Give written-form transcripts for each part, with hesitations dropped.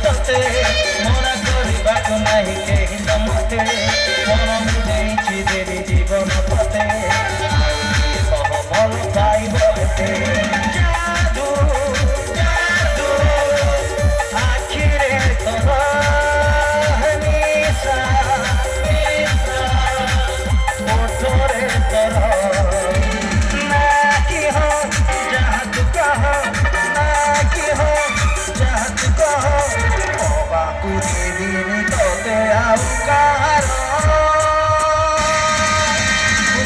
ତତେ ମନା କରିବାକୁ ନାହିଁ କେହି ତ ମତେ ମନ ମୁଁ ଦେଇଛି ଦେବି ଜୀବନ ତତେ ଆଉ କିଏ କହ ଭଲ ପାଇବ ଏତେ ଯାଦୁ ଯାଦୁ ଆଖିରେ ତୋର ନିଶା ନିଶା ଓଠରେ ତୋର ନା କି ହଁ ଯାହା ତୁ କହ ନା କି ହଁ ଯାହା ତୁ କହ ହବାକୁ ଦେବିନି ତୋତେ ଆଉ କାହାର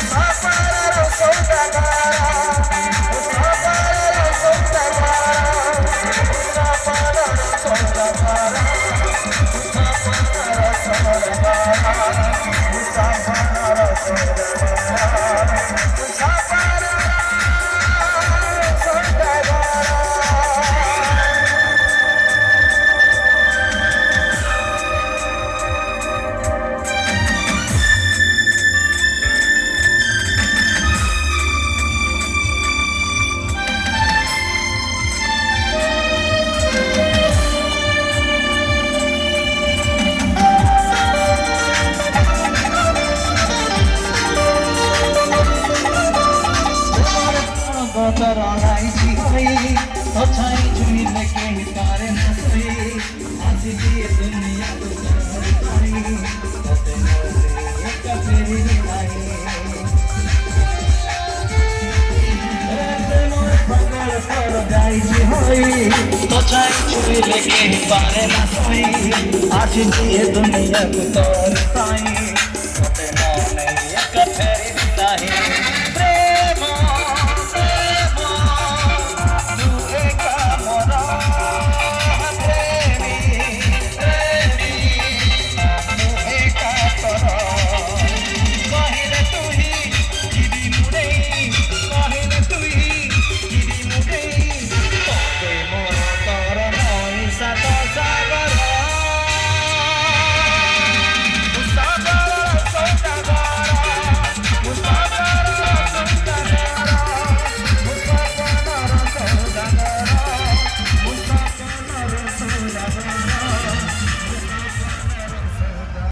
ସପନର ସୌଦାଗର ସପନର ସୌଦାଗର ସପନର ସୌଦାଗର ସପନର ସୌଦାଗର ସପନର ସୌଦାଗର ସପନର ସୌଦାଗର ତୋର ଲାଇଛି ହୋଇ ତ ଛାଇ ଛୁଇଁଲେ କେହି ପାରେ ନା ଶୋଇ ଆସିଛି ଏ ଦୁନିଆକୁ ତୋରି ପାଇଁ ତତେ ନହେଲେ ଏକା ଫେରିବି ନାହିଁ ମୋର ପାଗଳ ତୋର ଯାଇଛି ହୋଇ ତ ଛାଇ ଛୁଇଁଲେ କେହି ପାରେ ନା ଶୋଇ ଆସିଛି ଏ ଦୁନିଆକୁ ତୋରି ପାଇଁ ତତେ ନହେଲେ ଏକା ଫେରିବି ନାହିଁ